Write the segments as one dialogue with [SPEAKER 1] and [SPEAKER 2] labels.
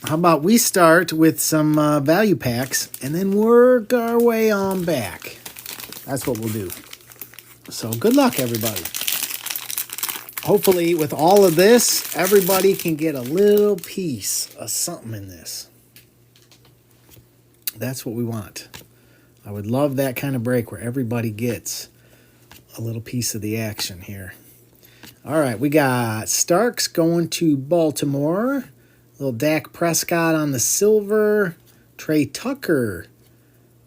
[SPEAKER 1] how about we start with some value packs and then work our way on back. That's what we'll do. So good luck, everybody. Hopefully, with all of this, everybody can get a little piece of something in this. That's what we want. I would love that kind of break where everybody gets a little piece of the action here. All right, we got Starks going to Baltimore. Little Dak Prescott on the silver. Trey Tucker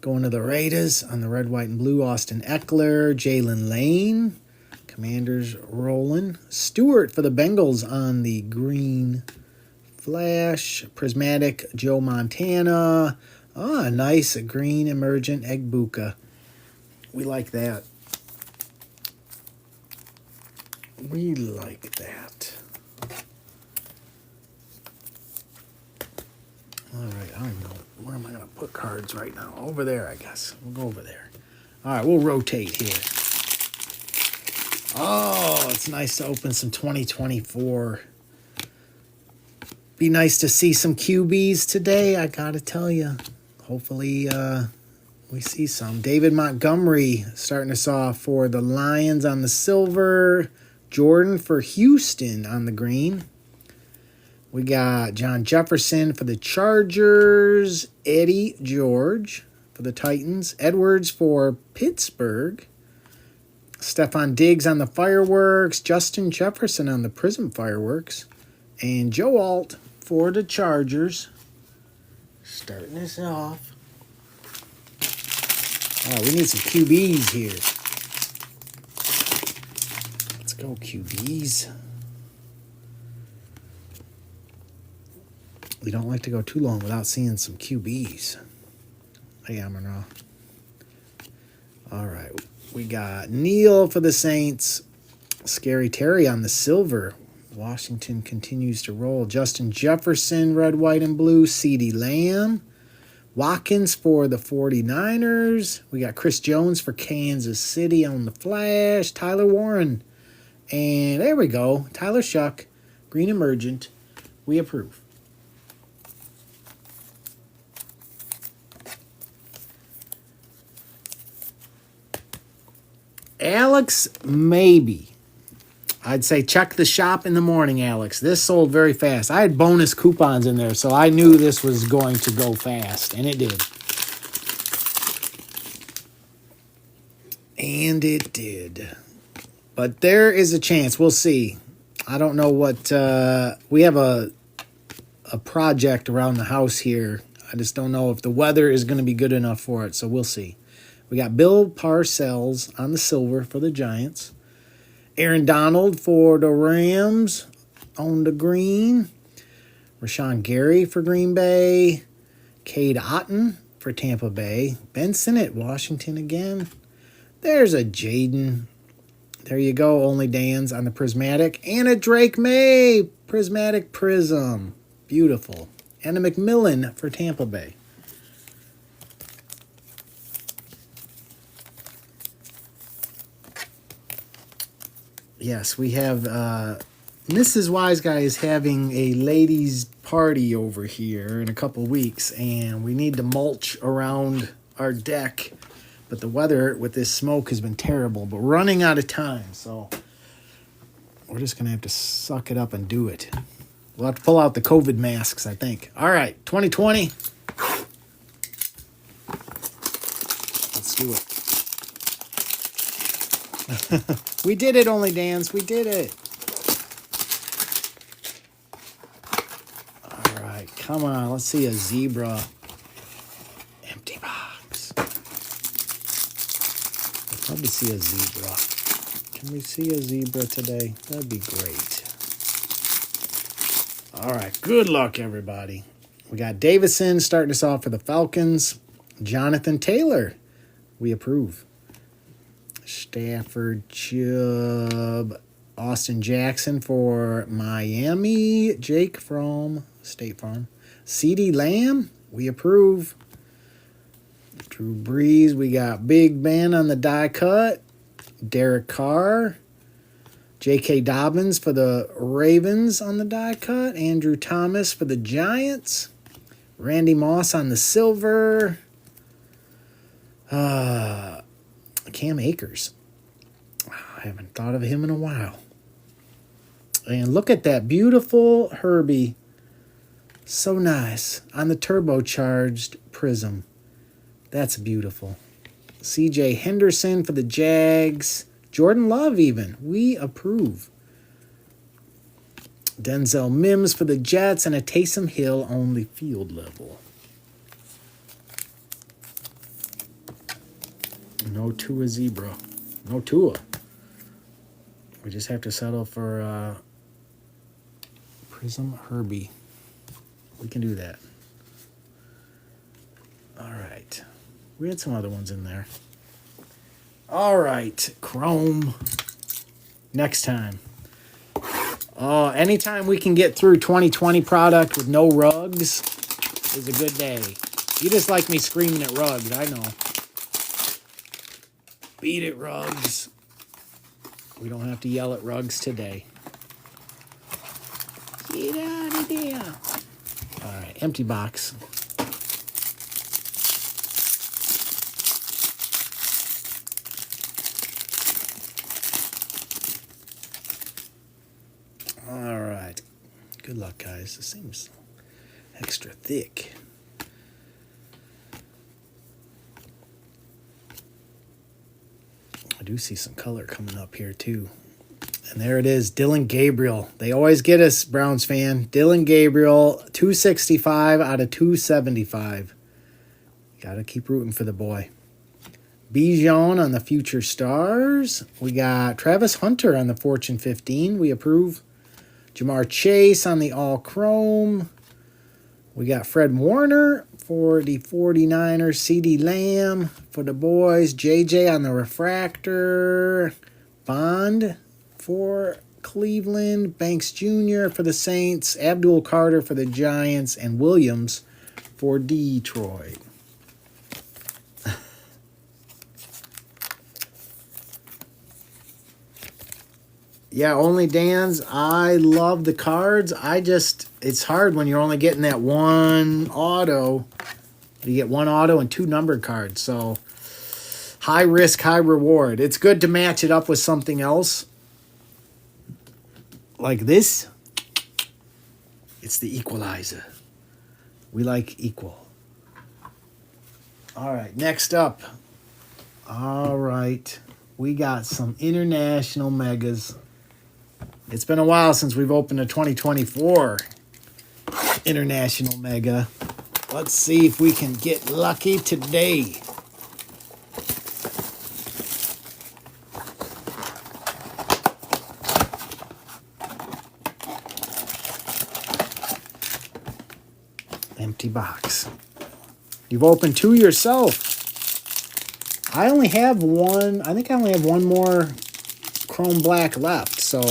[SPEAKER 1] going to the Raiders on the red, white, and blue. Austin Eckler. Jalen Lane. Commanders rolling. Stewart for the Bengals on the green flash. Prismatic Joe Montana. Ah, nice green emergent Egbuka. We like that. We like that. All right, I don't know. Where am I going to put cards right now? Over there, I guess. We'll go over there. All right, we'll rotate here. Oh, it's nice to open some 2024. Be nice to see some QBs today, I got to tell you. Hopefully we see some. David Montgomery starting us off for the Lions on the silver. Jordan for Houston on the green. We got John Jefferson for the Chargers. Eddie George for the Titans. Edwards for Pittsburgh. Stephon Diggs on the fireworks. Justin Jefferson on the Prism fireworks. And Joe Alt for the Chargers. Starting this off. Oh, we need some QBs here. Let's go, QBs. We don't like to go too long without seeing some QBs. Hey, Amon. All right. We got Neil for the Saints. Scary Terry on the silver. Washington continues to roll. Justin Jefferson, red, white, and blue. CeeDee Lamb. Watkins for the 49ers. We got Chris Jones for Kansas City on the flash. Tyler Warren. And there we go. Tyler Shuck. Green Emergent. We approve. Alex, maybe. I'd say check the shop in the morning, Alex. This sold very fast. I had bonus coupons in there, so I knew this was going to go fast, and it did. And it did. But there is a chance. We'll see. I don't know what... we have a project around the house here. I just don't know if the weather is going to be good enough for it, so we'll see. We got Bill Parcells on the silver for the Giants. Aaron Donald for the Rams on the green. Rashawn Gary for Green Bay. Cade Otton for Tampa Bay. Ben Sinnott, Washington again. There's a Jaden. There you go, Only Dan's on the Prismatic. And a Drake May, Prismatic Prism. Beautiful. And a McMillan for Tampa Bay. Yes, we have Mrs. Wise Guy is having a ladies' party over here in a couple weeks, and we need to mulch around our deck. But the weather with this smoke has been terrible, but we're running out of time, so we're just going to have to suck it up and do it. We'll have to pull out the COVID masks, I think. All right, 2020. Let's do it. We did it, Only Dan's. We did it. All right, come on. Let's see a zebra. Empty box. I'd love to see a zebra. Can we see a zebra today? That'd be great. All right, good luck, everybody. We got Davison starting us off for the Falcons. Jonathan Taylor. We approve. Stafford, Chubb, Austin Jackson for Miami. Jake from State Farm. CeeDee Lamb, we approve. Drew Brees, we got Big Ben on the die cut. Derek Carr. J.K. Dobbins for the Ravens on the die cut. Andrew Thomas for the Giants. Randy Moss on the silver. Cam Akers. I haven't thought of him in a while. And look at that beautiful Herbie. So nice. On the turbocharged prism. That's beautiful. C.J. Henderson for the Jags. Jordan Love even. We approve. Denzel Mims for the Jets and a Taysom Hill only field level. No Tua Zebra. No Tua. We just have to settle for Prism Herbie. We can do that. All right. We had some other ones in there. All right. Chrome. Next time. Anytime we can get through 2020 product with no rugs is a good day. You just like me screaming at rugs, I know. Beat it, rugs. We don't have to yell at rugs today. Get out of there. All right, empty box. All right. Good luck, guys. This seems extra thick. I do see some color coming up here, too. And there it is, Dylan Gabriel. They always get us, Browns fan. Dylan Gabriel, 265 out of 275. Got to keep rooting for the boy. Bijan on the Future Stars. We got Travis Hunter on the Fortune 15. We approve. Jamar Chase on the All Chrome. We got Fred Warner for the 49ers. CeeDee Lamb for the boys. JJ on the Refractor. Bond for Cleveland. Banks Jr. for the Saints. Abdul Carter for the Giants. And Williams for Detroit. Yeah, only Dan's. I love the cards. It's hard when you're only getting that one auto. You get one auto and two numbered cards. So high risk, high reward. It's good to match it up with something else. Like this. It's the equalizer. We like equal. All right, next up. All right. We got some international megas. It's been a while since we've opened a 2024 International Mega. Let's see if we can get lucky today. Empty box. You've opened two yourself. I only have one. I think I only have one more Chrome Black left, so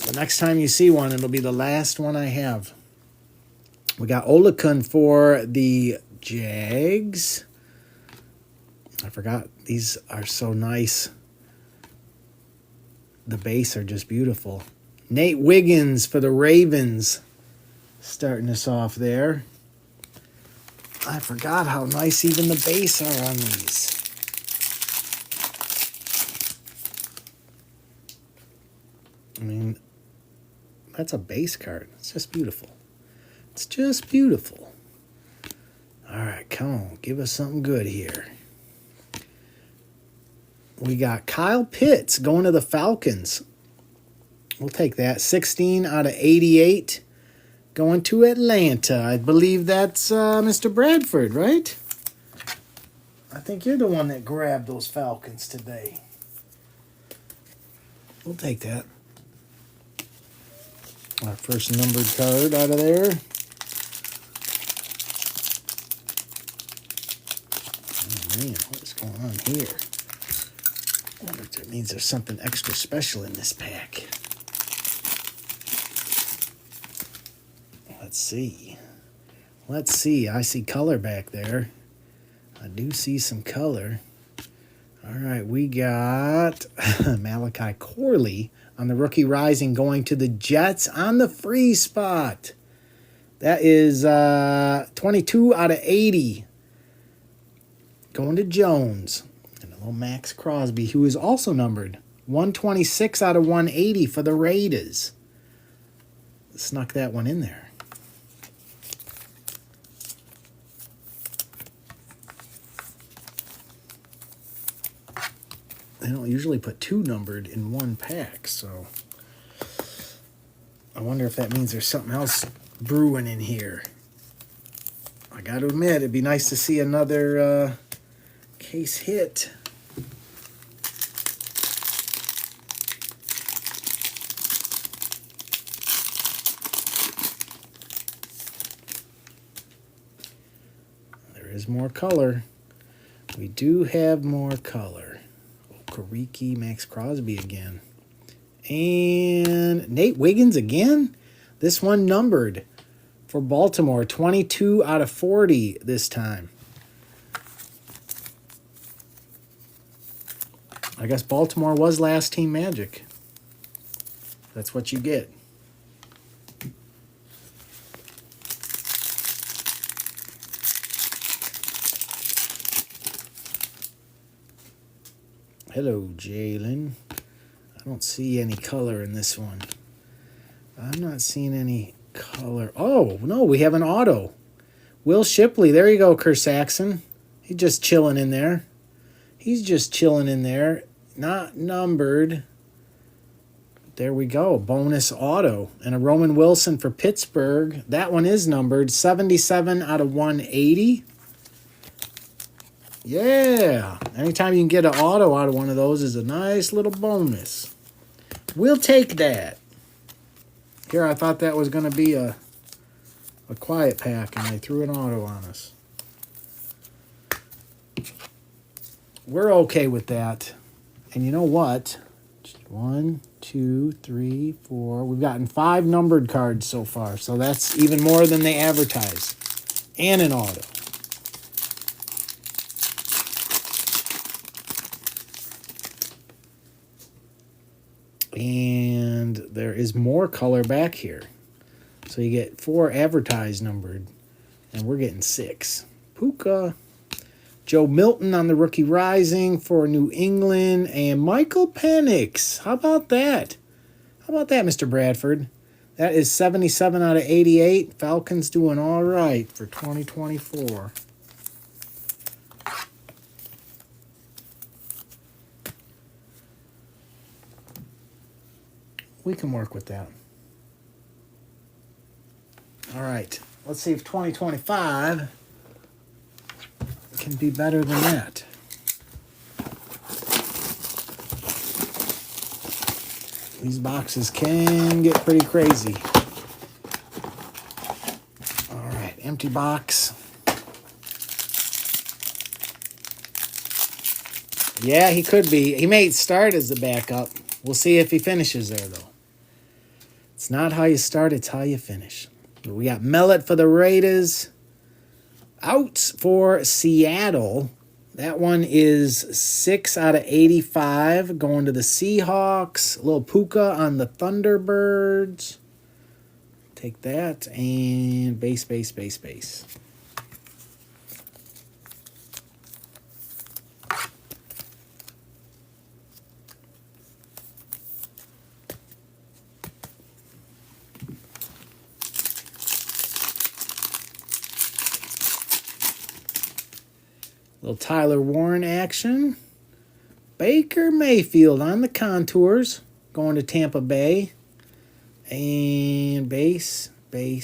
[SPEAKER 1] the next time you see one, it'll be the last one I have. We got Olakun for the Jags. I forgot. These are so nice. The base are just beautiful. Nate Wiggins for the Ravens. Starting us off there. I forgot how nice even the base are on these. I mean, that's a base card. It's just beautiful. It's just beautiful. All right, come on. Give us something good here. We got Kyle Pitts going to the Falcons. We'll take that. 16 out of 88 going to Atlanta. I believe that's Mr. Bradford, right? I think you're the one that grabbed those Falcons today. We'll take that. Our first numbered card out of there. Oh man, what is going on here? I wonder if that means there's something extra special in this pack. Let's see. I see color back there. I do see some color. All right, we got Malachi Corley on the rookie rising going to the Jets on the free spot. That is 22 out of 80 going to Jones. And a little Max Crosby, who is also numbered 126 out of 180 for the Raiders. Snuck that one in there. They don't usually put two numbered in one pack, so I wonder if that means there's something else brewing in here. I got to admit, it'd be nice to see another case hit. There is more color. We do have more color. Kariki, Max Crosby again. And Nate Wiggins again. This one numbered for Baltimore. 22 out of 40 this time. I guess Baltimore was last team Magic. That's what you get. Hello, Jalen. I don't see any color in this one. I'm not seeing any color. Oh, no, we have an auto. Will Shipley. There you go, Kerr Saxon. He's just chilling in there. He's just chilling in there. Not numbered. There we go. Bonus auto. And a Roman Wilson for Pittsburgh. That one is numbered. 77 out of 180. Yeah, anytime you can get an auto out of one of those is a nice little bonus. We'll take that. Here, I thought that was going to be a quiet pack, and they threw an auto on us. We're okay with that. And you know what? 1, 2, 3, 4. We've gotten 5 numbered cards so far, so that's even more than they advertise. And an auto. And there is more color back here. So you get 4 advertised numbered, and we're getting 6. Puka. Joe Milton on the rookie rising for New England, and Michael Penix. How about that? How about that, Mr. Bradford? That is 77 out of 88. Falcons doing all right for 2024. We can work with that. All right. Let's see if 2025 can be better than that. These boxes can get pretty crazy. All right. Empty box. Yeah, he could be. He may start as the backup. We'll see if he finishes there, though. It's not how you start, it's how you finish. We got Mellett for the Raiders. Out for Seattle. That one is 6 out of 85. Going to the Seahawks. A little Puka on the Thunderbirds. Take that. And base. Little Tyler Warren action. Baker Mayfield on the contours. Going to Tampa Bay. And base. Good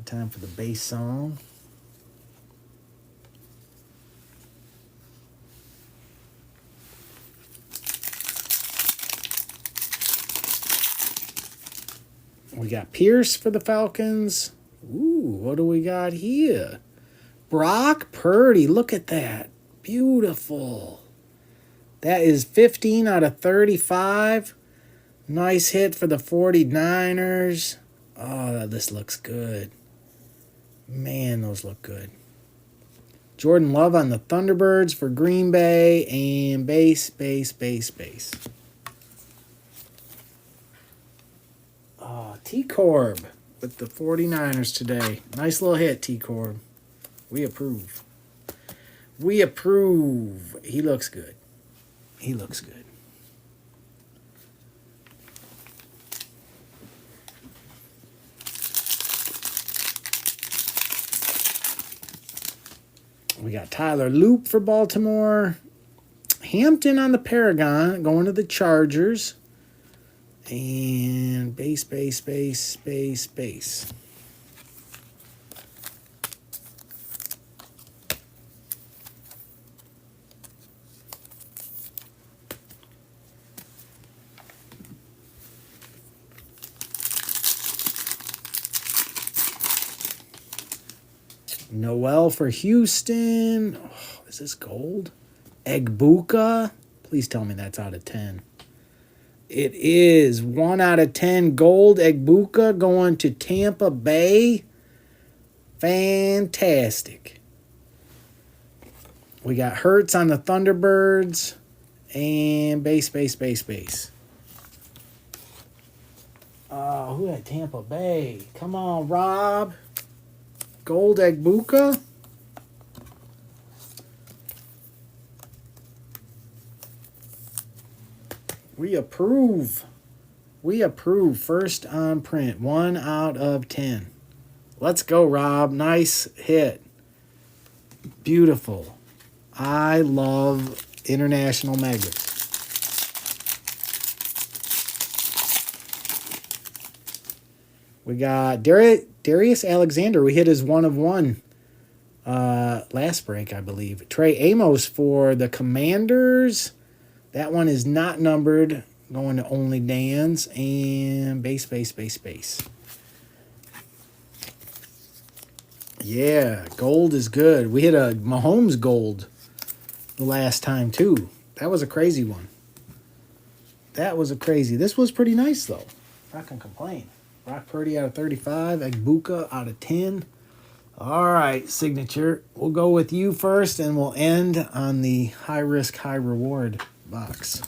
[SPEAKER 1] time for the bass song. We got Pierce for the Falcons. Ooh, what do we got here? Brock Purdy. Look at that. Beautiful. That is 15 out of 35. Nice hit for the 49ers. Oh, this looks good. Man, those look good. Jordan Love on the Thunderbirds for Green Bay. And base. T-Corb with the 49ers today. Nice little hit, T-Corb. We approve. We approve. He looks good. He looks good. We got Tyler Loop for Baltimore. Hampton on the Paragon going to the Chargers. And base. Noel for Houston. Oh, is this gold? Egbuka. Please tell me that's out of 10. It is 1 out of 10 gold. Egbuka going to Tampa Bay. Fantastic. We got Hurts on the Thunderbirds. And base. Who had Tampa Bay? Come on, Rob. Gold Egbuka. We approve. We approve. First on print. 1 out of 10. Let's go, Rob. Nice hit. Beautiful. I love international magnets. We got Darius Alexander. We hit his 1 of 1 last break, I believe. Trey Amos for the Commanders. That one is not numbered. Going to only Dan's. And base. Yeah, gold is good. We hit a Mahomes gold the last time, too. That was a crazy one. This was pretty nice, though. Not going to complain. Brock Purdy out of 35. Egbuka out of 10. All right, signature. We'll go with you first, and we'll end on the high-risk, high-reward box.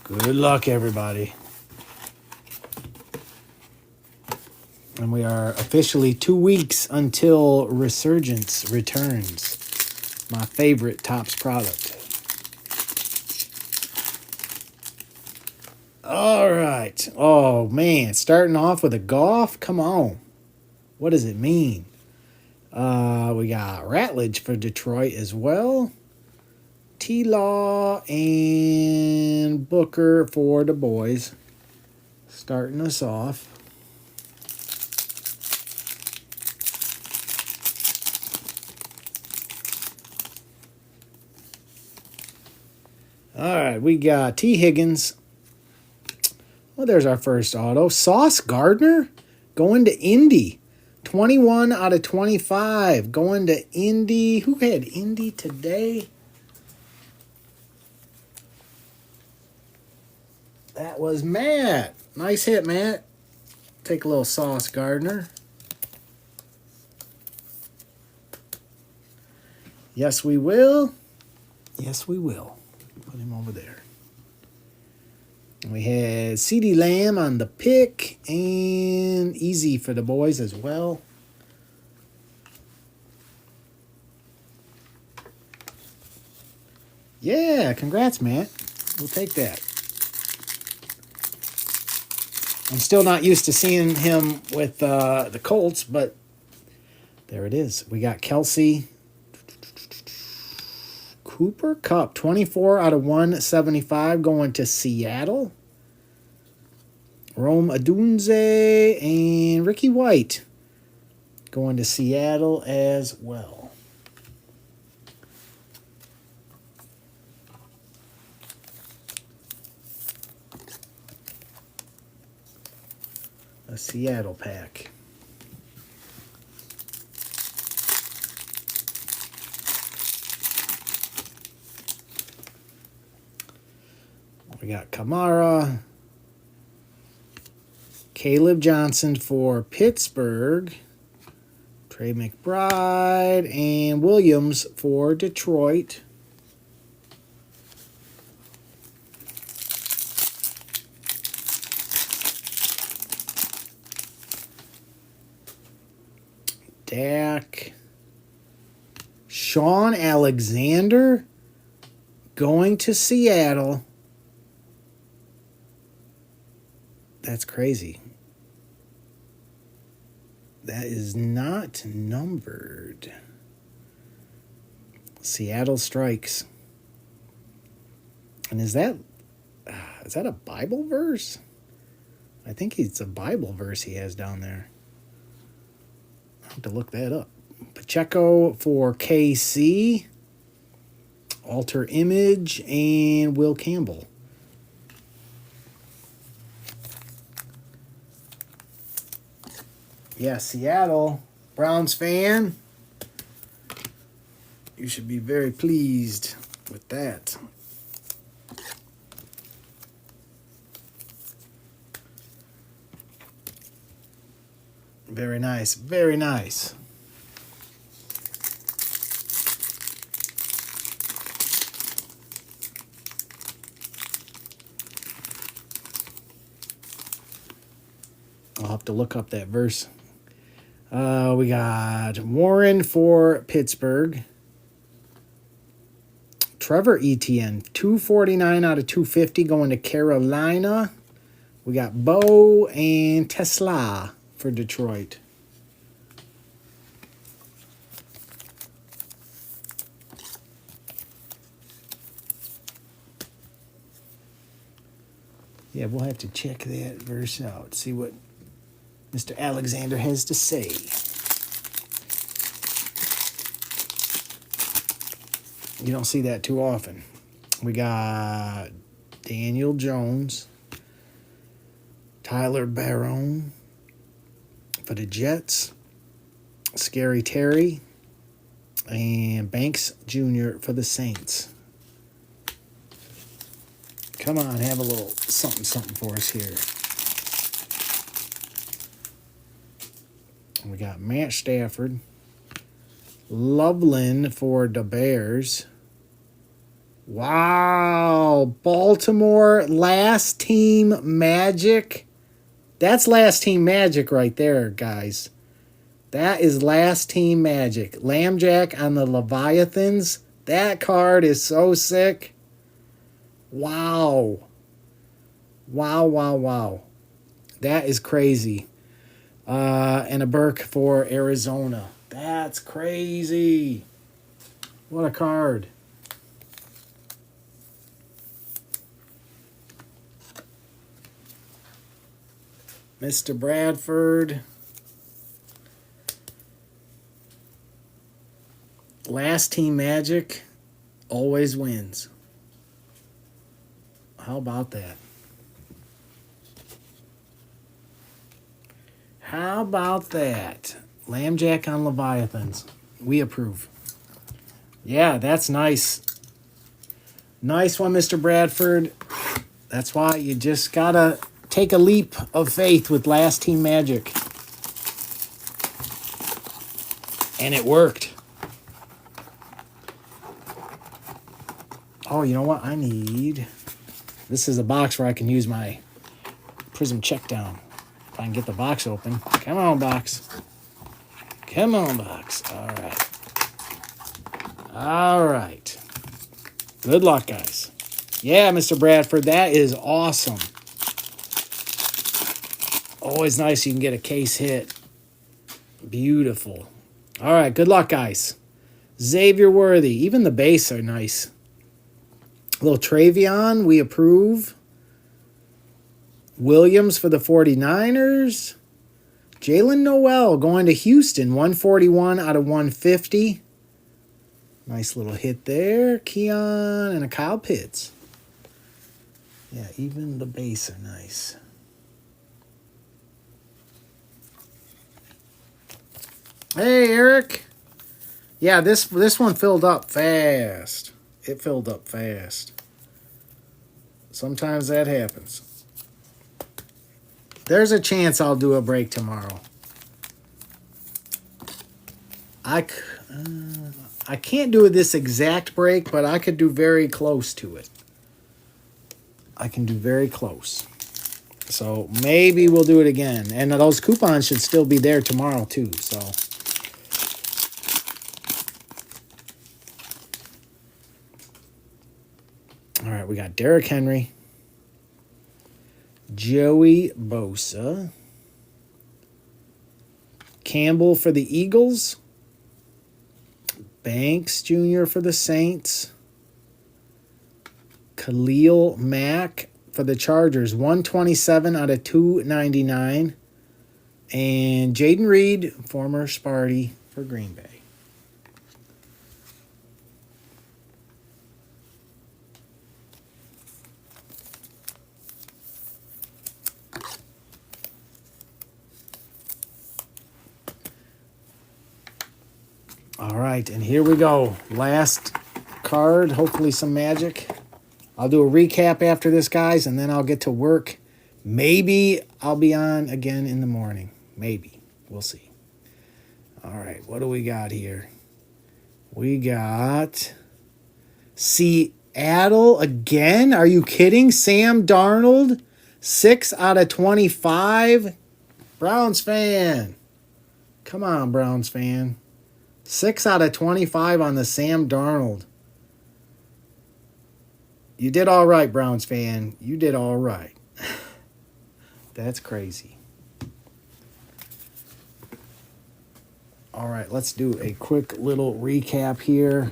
[SPEAKER 1] Good luck, everybody. And we are officially 2 weeks until Resurgence returns. My favorite Topps product. All right. Oh, man. Starting off with a Goff. Come on. What does it mean? We got Ratledge for Detroit as well. T-Law and Booker for the boys. Starting us off. All right, we got T. Higgins. Well, there's our first auto. Sauce Gardner going to Indy. 21 out of 25 going to Indy. Who had Indy today? That was Matt. Nice hit, Matt. Take a little Sauce Gardner. Yes, we will. Yes, we will. Put him over there. We had CeeDee Lamb on the pick and easy for the boys as well. Yeah, congrats, Matt. We'll take that. I'm still not used to seeing him with the Colts, but there it is. We got Kelsey. Cooper Kupp, 24 out of 175 going to Seattle. Rome Odunze and Ricky White going to Seattle as well. A Seattle pack. We got Kamara, Caleb Johnson for Pittsburgh. Trey McBride and Williams for Detroit. Dak. Sean Alexander going to Seattle. That's crazy. That is not numbered. Seattle strikes. And is that a Bible verse? I think it's a Bible verse he has down there. I'll have to look that up. Pacheco for KC. Alter Image and Will Campbell. Yeah, Seattle Browns fan. You should be very pleased with that. Very nice, very nice. I'll have to look up that verse. We got Warren for Pittsburgh. Trevor Etienne, 249 out of 250 going to Carolina. We got Bo and Tesla for Detroit. Yeah, we'll have to check that verse out, see what Mr. Alexander has to say. You don't see that too often. We got Daniel Jones, Tyler Barone for the Jets, Scary Terry, and Banks Jr. for the Saints. Come on, have a little something for us here. We got Matt Stafford, Loveland for the Bears. Wow, Baltimore last team magic. That's last team magic right there, guys. That is last team magic. Lambjack on the Leviathans. That card is so sick. Wow. Wow. That is crazy. And a Burke for Arizona. That's crazy. What a card. Mr. Bradford. Last team magic always wins. How about that? How about that? Lambjack on Leviathans. We approve. Yeah, that's nice. Nice one, Mr. Bradford. That's why you just gotta take a leap of faith with last team magic. And it worked. Oh, you know what? This is a box where I can use my Prism check down. If I can get the box open. Come on, box. Come on, box. All right. Good luck, guys. Yeah, Mr. Bradford, that is awesome. Always nice you can get a case hit. Beautiful. All right, good luck, guys. Xavier Worthy. Even the base are nice. A little Travion, we approve. Williams for the 49ers. Jalen Noel going to Houston, 141 out of 150. Nice little hit there. Keon and a Kyle Pitts. Yeah, even the base are nice. Hey, Eric. Yeah, this one filled up fast. It filled up fast. Sometimes that happens. There's a chance I'll do a break tomorrow. I can't do this exact break, but I could do very close to it. I can do very close. So maybe we'll do it again. And those coupons should still be there tomorrow too. So all right, we got Derrick Henry, Joey Bosa, Campbell for the Eagles, Banks Jr. for the Saints, Khalil Mack for the Chargers, 127 out of 299, and Jaden Reed, former Sparty, for Green Bay. All right, and here we go. Last card, hopefully some magic. I'll do a recap after this, guys, and then I'll get to work. Maybe I'll be on again in the morning. Maybe. We'll see. All right, what do we got here? We got Seattle again. Are you kidding? Sam Darnold, 6 out of 25. Browns fan. Come on, Browns fan. 6 out of 25 on the Sam Darnold. You did all right, Browns fan. You did all right. That's crazy. All right, let's do a quick little recap here.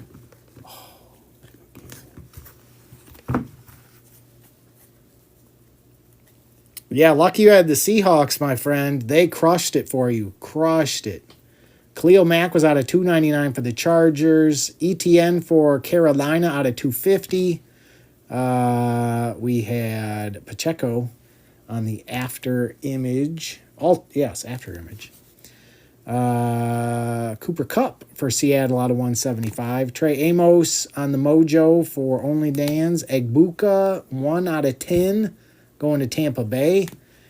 [SPEAKER 1] Yeah, lucky you had the Seahawks, my friend. They crushed it for you. Crushed it. Khalil Mack was out of 299 for the Chargers. ETN for Carolina out of 250. We had Pacheco on the after image. After image. Cooper Kupp for Seattle out of 175. Trey Amos on the Mojo for Only Dan's. Egbuka, 1 out of 10, going to Tampa Bay.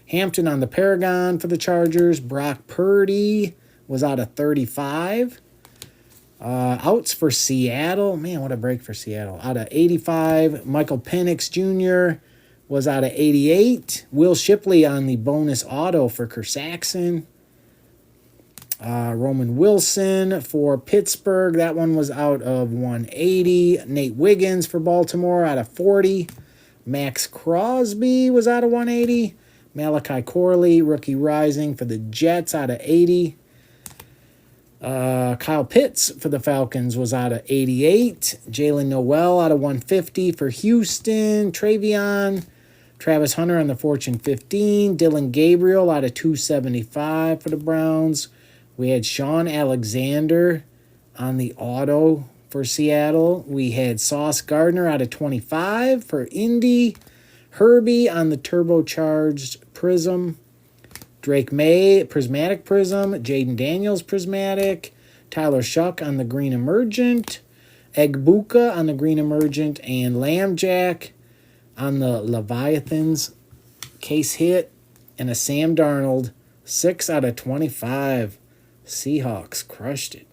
[SPEAKER 1] Hampton on the Paragon for the Chargers. Brock Purdy was out of 35. Outs for Seattle. Man, what a break for Seattle. Out of 85. Michael Penix Jr. was out of 88. Will Shipley on the bonus auto for Kersaxon. Roman Wilson for Pittsburgh. That one was out of 180. Nate Wiggins for Baltimore out of 40. Max Crosby was out of 180. Malachi Corley, rookie rising for the Jets out of 80. Kyle Pitts for the Falcons was out of 88. Jalen Noel out of 150 for Houston. Travion. Travis Hunter on the Fortune 15. Dylan Gabriel out of 275 for the Browns. We had Sean Alexander on the auto for Seattle. We had Sauce Gardner out of 25 for Indy. Herbie on the turbocharged Prism. Drake May, Prismatic Prism. Jaden Daniels, Prismatic. Tyler Shuck on the Green Emergent. Egbuka on the Green Emergent. And Lambjack on the Leviathans. Case hit. And a Sam Darnold, 6 out of 25. Seahawks crushed it.